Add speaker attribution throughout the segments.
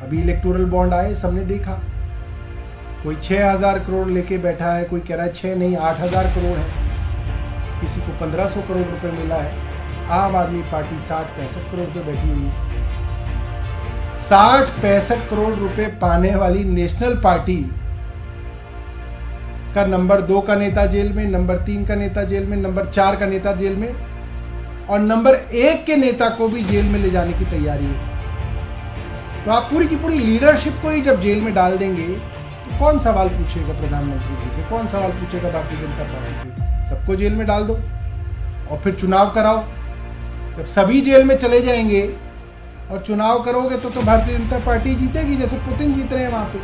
Speaker 1: अभी electoral bond आए, सबने देखा, कोई 6,000 करोड़ लेके बैठा है, कोई कह रहा है 6 नहीं 8,000 करोड़ है, किसी को 1,500 करोड़ रुपए मिला है। आम आदमी पार्टी 60-65 करोड़ पे बैठी हुई है। 60-65 करोड़ रुपए पाने वाली नेशनल पार्टी का नंबर 2 का नेता जेल में, नंबर 3 का नेता जेल में, नंबर 4 का नेता जेल में, और नंबर 1 के नेता को भी जेल में ले जाने की तैयारी है। तो आप पूरी की पूरी लीडरशिप को ही जब जेल में डाल देंगे तो कौन सवाल पूछेगा प्रधानमंत्री जी से, कौन सवाल पूछेगा भारतीय जनता पार्टी से? सबको जेल में डाल दो और फिर चुनाव कराओ। जब सभी जेल में चले जाएंगे और चुनाव करोगे तो भारतीय जनता पार्टी जीतेगी, जैसे पुतिन जीत रहे हैं वहां पे।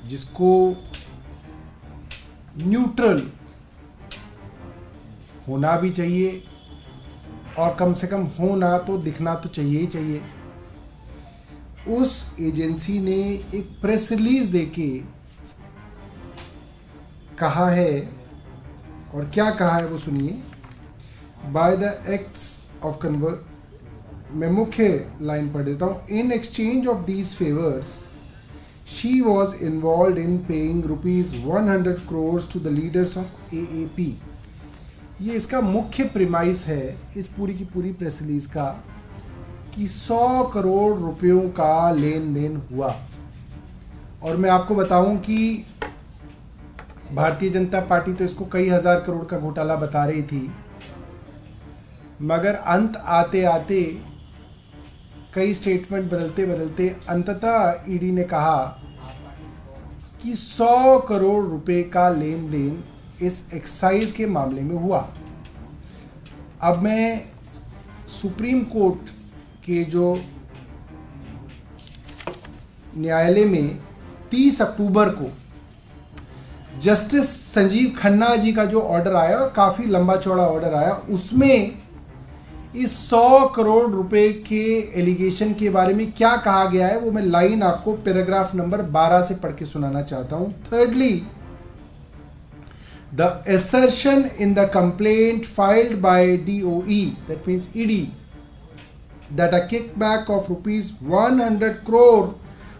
Speaker 1: जिसको न्यूट्रल होना भी चाहिए और कम से कम होना तो दिखना तो चाहिए ही चाहिए, उस एजेंसी ने एक प्रेस रिलीज देके कहा है, और क्या कहा है वो सुनिए। By the acts of convert, मैं मुख्य लाइन पढ़ देता हूँ। In exchange of these favours she was involved in paying rupees 100 crores to the leaders of AAP। ये इसका मुख्य प्रीमाइस है इस पूरी की पूरी प्रेस रिलीज का कि 100 करोड़ रुपयों का लेन देन हुआ। और मैं आपको बताऊं कि भारतीय जनता पार्टी तो इसको कई हजार करोड़ का घोटाला बता रही थी, मगर अंत आते आते कई स्टेटमेंट बदलते बदलते अंततः ईडी ने कहा कि 100 करोड़ रुपए का लेन देन इस एक्साइज के मामले में हुआ। अब मैं सुप्रीम कोर्ट के जो न्यायालय में 30 अक्टूबर को जस्टिस संजीव खन्ना जी का जो ऑर्डर आया, और काफ़ी लंबा चौड़ा ऑर्डर आया, उसमें इस 100 करोड़ रुपए के एलिगेशन के बारे में क्या कहा गया है वो मैं लाइन आपको पैराग्राफ नंबर 12 से पढ़ के सुनाना चाहता हूं। Thirdly, the assertion in the complaint filed by DOE, that means ED, that a kickback of rupees 100 crore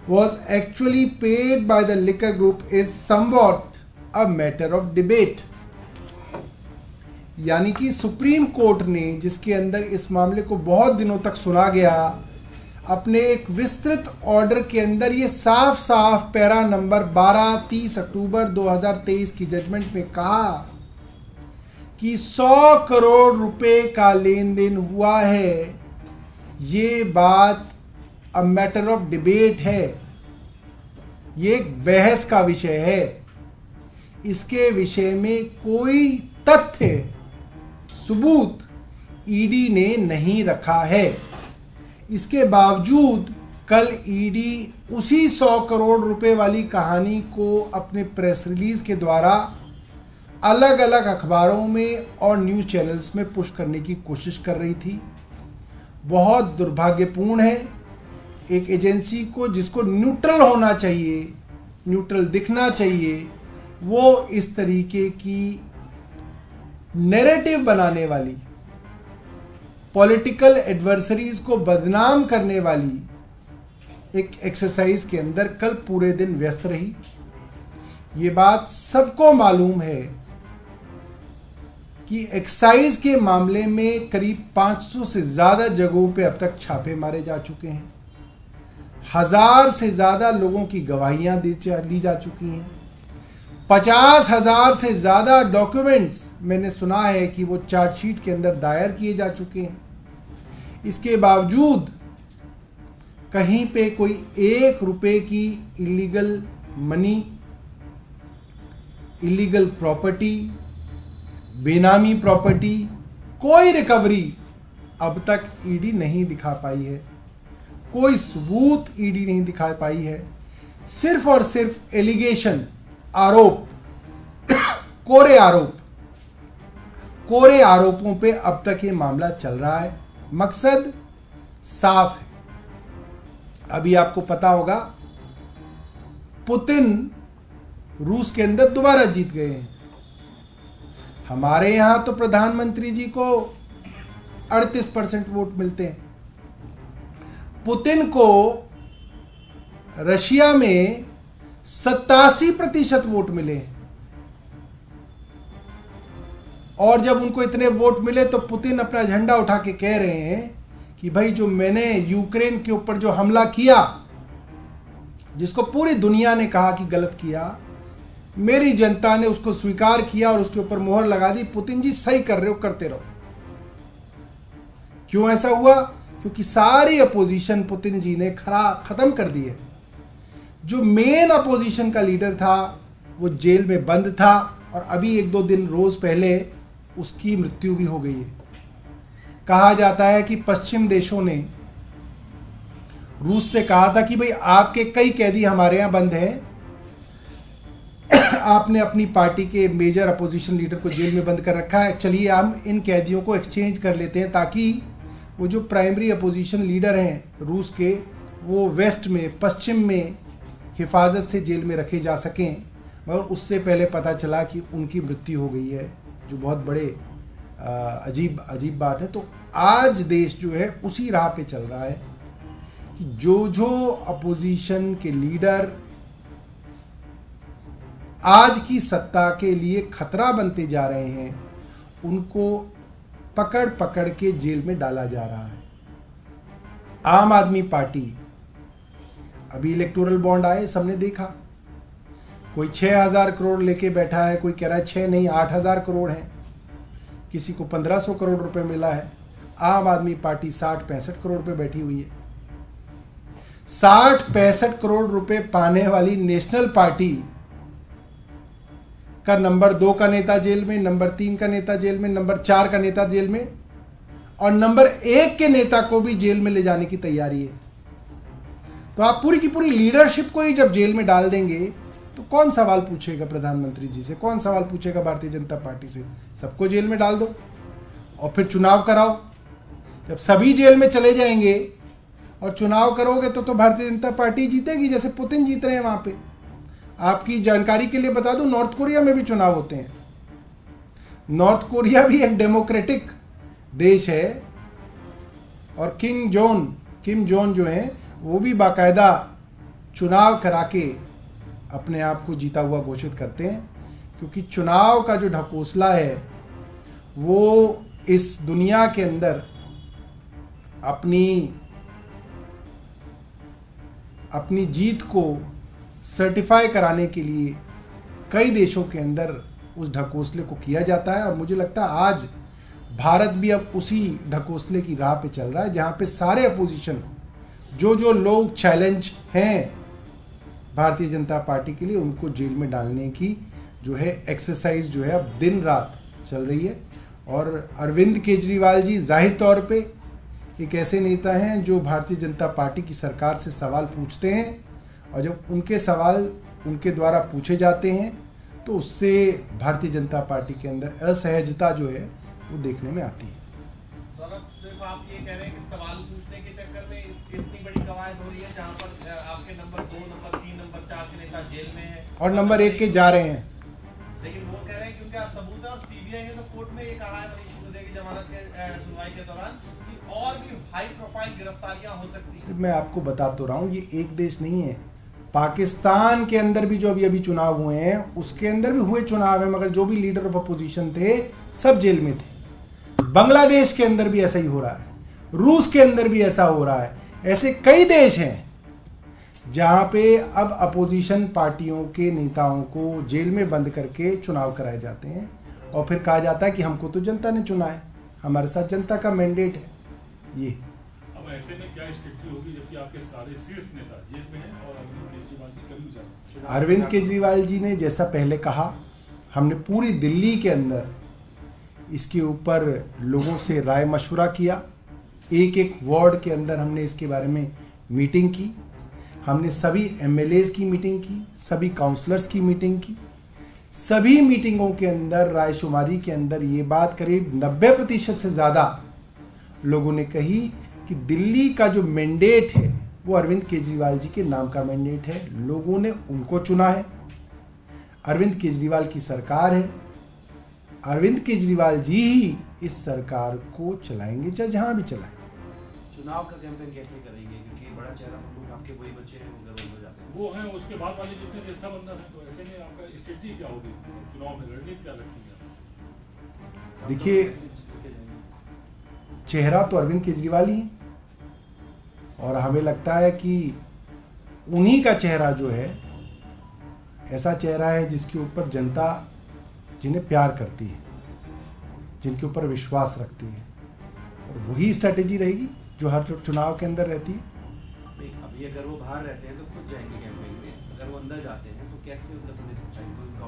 Speaker 1: was actually paid by the liquor group is somewhat a matter of debate। यानी कि supreme court ने, जिसके अंदर इस मामले को बहुत दिनों तक सुना गया, अपने एक विस्तृत ऑर्डर के अंदर ये साफ साफ पैरा नंबर 12 30 अक्टूबर 2023 की जजमेंट में कहा कि 100 करोड़ रुपए का लेन देन हुआ है। ये बात अ मैटर ऑफ डिबेट है, ये एक बहस का विषय है। इसके विषय में कोई तथ्य सबूत ईडी ने नहीं रखा है। इसके बावजूद कल ईडी उसी 100 करोड़ रुपए वाली कहानी को अपने प्रेस रिलीज के द्वारा अलग अलग अखबारों में और न्यूज़ चैनल्स में पुश करने की कोशिश कर रही थी। बहुत दुर्भाग्यपूर्ण है, एक एजेंसी को जिसको न्यूट्रल होना चाहिए, न्यूट्रल दिखना चाहिए, वो इस तरीके की नैरेटिव बनाने वाली, पॉलिटिकल एडवर्सरीज को बदनाम करने वाली एक एक्सरसाइज के अंदर कल पूरे दिन व्यस्त रही। ये बात सबको मालूम है कि एक्साइज के मामले में करीब 500 से ज्यादा जगहों पे अब तक छापे मारे जा चुके हैं। 1000 से ज्यादा लोगों की गवाहियां ली जा चुकी हैं। 50,000 से ज्यादा डॉक्यूमेंट्स मैंने सुना है कि वो चार्जशीट के अंदर दायर किए जा चुके हैं। इसके बावजूद कहीं पे कोई 1 रुपए की इलीगल मनी, इलीगल प्रॉपर्टी, बेनामी प्रॉपर्टी, कोई रिकवरी अब तक ईडी नहीं दिखा पाई है, कोई सबूत ईडी नहीं दिखा पाई है। सिर्फ और सिर्फ एलिगेशन, आरोप, कोरे आरोपों पे अब तक ये मामला चल रहा है। मकसद साफ है। अभी आपको पता होगा पुतिन रूस के अंदर दोबारा जीत गए हैं। हमारे यहाँ तो प्रधानमंत्री जी को 38% वोट मिलते हैं, पुतिन को रशिया में 87% वोट मिले। और जब उनको इतने वोट मिले तो पुतिन अपना झंडा उठा के कह रहे हैं कि भाई जो मैंने यूक्रेन के ऊपर जो हमला किया, जिसको पूरी दुनिया ने कहा कि गलत किया, मेरी जनता ने उसको स्वीकार किया और उसके ऊपर मोहर लगा दी। पुतिन जी सही कर रहे हो, करते रहो। क्यों ऐसा हुआ? क्योंकि सारी अपोजिशन पुतिन जी ने खत्म कर दी है। जो मेन अपोजिशन का लीडर था वो जेल में बंद था और अभी 1-2 दिन रोज पहले उसकी मृत्यु भी हो गई है। कहा जाता है कि पश्चिम देशों ने रूस से कहा था कि भाई आपके कई कैदी हमारे यहां बंद हैं, आपने अपनी पार्टी के मेजर अपोजिशन लीडर को जेल में बंद कर रखा है, चलिए हम इन कैदियों को एक्सचेंज कर लेते हैं ताकि वो जो प्राइमरी अपोजिशन लीडर हैं रूस के, वो वेस्ट में, पश्चिम में हिफाजत से जेल में रखे जा सकें। मगर उससे पहले पता चला कि उनकी मृत्यु हो गई है, जो बहुत बड़े अजीब बात है। तो आज देश जो है उसी राह पे चल रहा है कि जो अपोजिशन के लीडर आज की सत्ता के लिए खतरा बनते जा रहे हैं, उनको पकड़ पकड़ के जेल में डाला जा रहा है। आम आदमी पार्टी, अभी इलेक्टोरल बॉन्ड आए, सबने देखा, कोई 6,000 करोड़ लेके बैठा है, कोई कह रहा है 6 नहीं 8,000 करोड़ है, किसी को 1,500 करोड़ रुपए मिला है। आम आदमी पार्टी 60-65 करोड़ पे बैठी हुई है। 60-65 करोड़ रुपए पाने वाली नेशनल पार्टी का नंबर 2 का नेता जेल में, नंबर 3 का नेता जेल में, नंबर 4 का नेता जेल में, और नंबर 1 के नेता को भी जेल में ले जाने की तैयारी है। तो आप पूरी की पूरी लीडरशिप को ही जब जेल में डाल देंगे तो कौन सवाल पूछेगा प्रधानमंत्री जी से, कौन सवाल पूछेगा भारतीय जनता पार्टी से? सबको जेल में डाल दो और फिर चुनाव कराओ। जब सभी जेल में चले जाएंगे और चुनाव करोगे तो भारतीय जनता पार्टी जीतेगी, जैसे पुतिन जीत रहे हैं वहां पे। आपकी जानकारी के लिए बता दूं, नॉर्थ कोरिया में भी चुनाव होते हैं। नॉर्थ कोरिया भी एक डेमोक्रेटिक देश है और किम जोन जो है वो भी बाकायदा चुनाव करा के अपने आप को जीता हुआ घोषित करते हैं, क्योंकि चुनाव का जो ढकोसला है वो इस दुनिया के अंदर अपनी जीत को सर्टिफाई कराने के लिए कई देशों के अंदर उस ढकोसले को किया जाता है। और मुझे लगता है आज भारत भी अब उसी ढकोसले की राह पे चल रहा है, जहां पे सारे अपोजिशन जो लोग चैलेंज हैं भारतीय जनता पार्टी के लिए, उनको जेल में डालने की जो है एक्सरसाइज जो है अब दिन रात चल रही है। और अरविंद केजरीवाल जी जाहिर तौर पे एक ऐसे नेता हैं जो भारतीय जनता पार्टी की सरकार से सवाल पूछते हैं, और जब उनके सवाल उनके द्वारा पूछे जाते हैं तो उससे भारतीय जनता पार्टी के अंदर असहजता जो है वो देखने में आती है।
Speaker 2: सिर्फ आप ये कह रहे हैं कि सवाल पूछने के चक्कर में इतनी बड़ी कवायद हो रही है, जहां पर आपके नंबर 2, नंबर 3, नंबर 4 के नेता जेल में हैं
Speaker 1: और नंबर 1 के जा रहे हैं।
Speaker 2: लेकिन वो कह रहे हैं कि उनका सबूत है, और सीबीआई ने तो कोर्ट में ये कहा है मनीष सिसोदिया की जमानत के सुनवाई के दौरान कि और भी हाई प्रोफाइल गिरफ्तारियां हो सकती हैं।
Speaker 1: मैं आपको बता तो रहा हूँ, ये एक देश नहीं है। पाकिस्तान के अंदर भी जो अभी चुनाव हुए हैं, उसके अंदर भी हुए चुनाव है, मगर जो भी लीडर ऑफ अपोजिशन थे सब जेल में थे। बांग्लादेश के अंदर भी ऐसा ही हो रहा है, रूस के अंदर भी ऐसा हो रहा है। ऐसे कई देश हैं जहां पे अब अपोजिशन पार्टियों के नेताओं को जेल में बंद करके चुनाव कराए जाते हैं और फिर कहा जाता है कि हमको तो जनता ने चुना है, हमारे साथ जनता का मैंडेट है। ये
Speaker 3: अब ऐसे में क्या स्थिति होगी जबकि आपके सारे शीर्ष नेता जेल में हैं और अरविंद केजरीवाल की कभी भी जा सकते हैं?
Speaker 1: अरविंद केजरीवाल जी ने जैसा पहले कहा, हमने पूरी दिल्ली के अंदर इसके ऊपर लोगों से राय मशवरा किया। एक वार्ड के अंदर हमने इसके बारे में मीटिंग की, हमने सभी एमएलएज की मीटिंग की, सभी काउंसलर्स की मीटिंग की। सभी मीटिंगों के अंदर रायशुमारी के अंदर ये बात करीब 90% से ज़्यादा लोगों ने कही कि दिल्ली का जो मैंडेट है वो अरविंद केजरीवाल जी के नाम का मैंडेट है। लोगों ने उनको चुना है, अरविंद केजरीवाल की सरकार है अरविंद केजरीवाल जी ही इस सरकार को चलाएंगे, चाहे जहां भी चलाएं।
Speaker 4: चुनाव का कैंपेन कैसे करेंगे, क्योंकि बड़ा चेहरा प्रमुख आपके वही बच्चे हैं, उधर जाते हैं,
Speaker 3: वो हैं उसके बाद वाले जितने नेता बंधन है, तो ऐसे में आपका स्ट्रेटजी क्या होगी चुनाव में, रणनीति क्या रखेंगे आप?
Speaker 1: देखिए, चेहरा तो अरविंद केजरीवाल ही है और हमें लगता है कि उन्हीं का चेहरा जो है ऐसा चेहरा है जिसके ऊपर जनता जिन्हें प्यार करती है, जिनके ऊपर विश्वास रखती है, और वही स्ट्रैटेजी रहेगी जो हर चुनाव के अंदर रहती है।
Speaker 4: अभी अगर वो बाहर रहते हैं तो खुद जाएंगे कैंपेन में, अगर वो अंदर जाते हैं तो कैसे उनका संदेश पहुंचाएंगे?